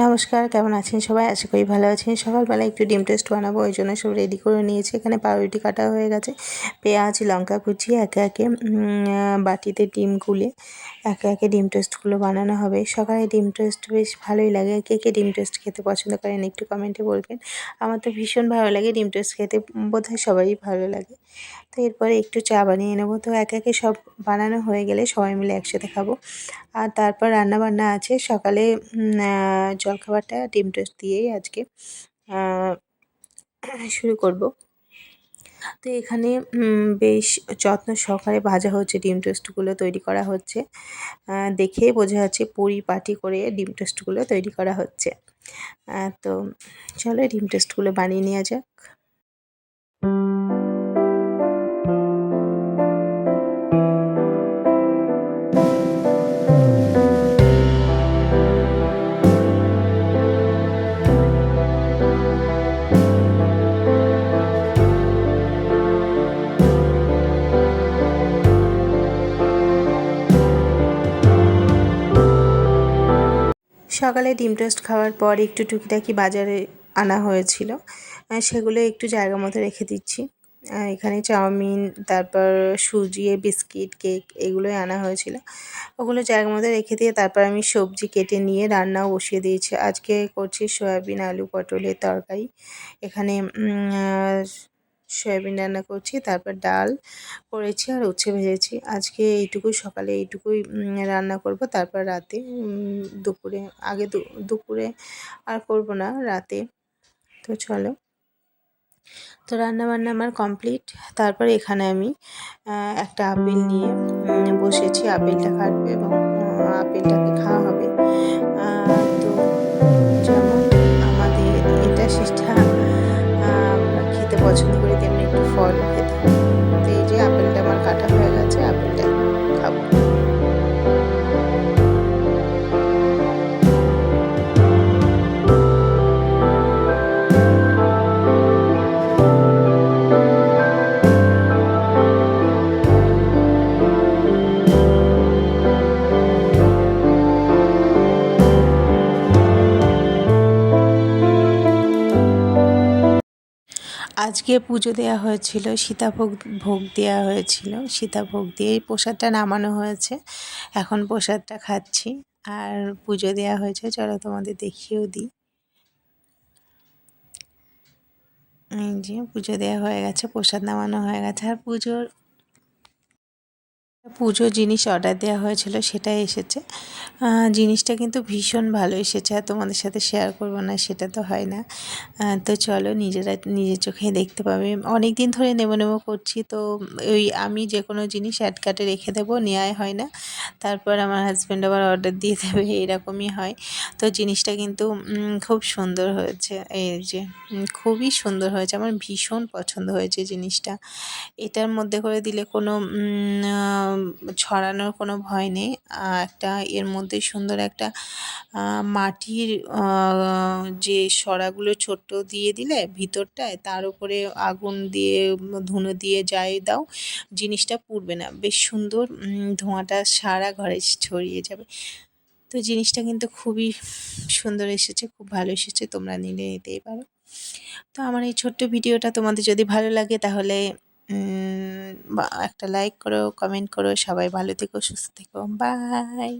নমস্কার, কেমন আছেন সবাই? আশা করি ভালো আছেন। সকালবেলা একটু ডিম টোস্ট বানাবো, ওই জন্য সব রেডি করে নিয়েছি। এখানে পাউরুটি কাটা হয়ে গেছে, পেঁয়াজ লঙ্কা কুচি একে একে বাটিতে ডিম গুলে একে একে ডিম টোস্টগুলো বানানো হবে। সকালে ডিম টোস্ট বেশ ভালোই লাগে। কে কে ডিম টোস্ট খেতে পছন্দ করেন একটু কমেন্টে বলবেন। আমার তো ভীষণ ভালো লাগে ডিম টোস্ট খেতে, বোধহয় সবারই ভালো লাগে। তো এরপরে একটু চা বানিয়ে নেবো। তো একে একে সব বানানো হয়ে গেলে সবাই মিলে একসাথে খাবো। আর তারপর রান্নাবান্না আছে। সকালে জলখাবারটা ডিম টোস্ট দিয়েই আজকে শুরু করব। তো এখানে বেশ যত্ন সহকারে ভাজা হচ্ছে, ডিম টোস্টগুলো তৈরি করা হচ্ছে। দেখেই বোঝা যাচ্ছে পরিপাটি করে ডিম টোস্টগুলো তৈরি করা হচ্ছে। তো চলো ডিম টোস্টগুলো বানিয়ে নেওয়া যাক। সকালে ডিম টোস্ট খাওয়ার পর একটু টুকিটাকি বাজারে আনা হয়েছিল, সেগুলো একটু জায়গা মতো রেখে দিচ্ছি। এখানে চাউমিন, তারপর সুজি, বিস্কিট, কেক এগুলোই আনা হয়েছিল। ওগুলো জায়গা মতো রেখে দিয়ে তারপর আমি সবজি কেটে নিয়ে রান্নাও বসিয়ে দিয়েছি। আজকে করছি সয়াবিন আলু পটলের তরকারি। এখানে সয়াবিন রান্না করছি, তারপর ডাল করেছি আর উচ্ছে ভেজেছি। আজকে এইটুকুই, সকালে এইটুকুই রান্না করব। তারপর রাতে দুপুরে, আগে দুপুরে আর করব না, রাতে। তো চলো, তো রান্নাবান্না আমার কমপ্লিট। তারপর এখানে আমি একটা আপেল নিয়ে বসেছি। আপেলটা কাটবো এবং আপেলটাকে খাওয়া হবে। তো যেমন আমাদের এটা সেটা আমরা খেতে পছন্দ করি, তেমনি একটু ফলও খেতে হয়। তো এই যে আপেলটা আমার কাটা হয়ে গেছে, আপেলটা খাবো। আজকে পুজো দেওয়া হয়েছিল, সীতাভোগ ভোগ দেওয়া হয়েছিল। সীতাভোগ দিয়েই প্রসাদটা নামানো হয়েছে। এখন প্রসাদটা খাচ্ছি আর পুজো দেওয়া হয়েছে। চলো তোমাদের দেখিয়েও দিই। এই যে পুজো দেওয়া হয়ে গেছে, প্রসাদ নামানো হয়ে গেছে। আর পুজোর জিনিস অর্ডার দেওয়া হয়েছিল, সেটাই এসেছে। জিনিসটা কিন্তু ভীষণ ভালো এসেছে, আর তোমাদের সাথে শেয়ার করবো না সেটা তো হয় না। তো চলো, নিজের চোখেই দেখতে পাবে। অনেক দিন ধরে নেবো নেবো করছি, তো ওই আমি যে কোনো জিনিস অ্যাডকার্টে রেখে দেবো, নেওয়াই হয় না। তারপর আমার হাজব্যান্ড আবার অর্ডার দিয়ে দেবে, এরকমই হয়। তো জিনিসটা কিন্তু খুব সুন্দর হয়েছে। এই যে খুবই সুন্দর হয়েছে, আমার ভীষণ পছন্দ হয়েছে জিনিসটা। এটার মধ্যে করে দিলে কোনো ছড়ানোর কোনো ভয় নেই। একটা এর মধ্যে সুন্দর একটা মাটির যে সরাগুলো ছোট্ট দিয়ে দিলে ভিতরটায়, তার উপরে আগুন দিয়ে ধুনো দিয়ে যাই দাও, জিনিসটা পুড়বে না। বেশ সুন্দর ধোঁয়াটা সারা ঘরে ছড়িয়ে যাবে। তো জিনিসটা কিন্তু খুবই সুন্দর এসেছে, খুব ভালো এসেছে। তোমরা নিতেই পারো। তো আমার এই ছোট্ট ভিডিওটা তোমাদের যদি ভালো লাগে তাহলে একটা লাইক করো, কমেন্ট করো। সবাই ভালো থেকো, সুস্থ থেকো। বাই।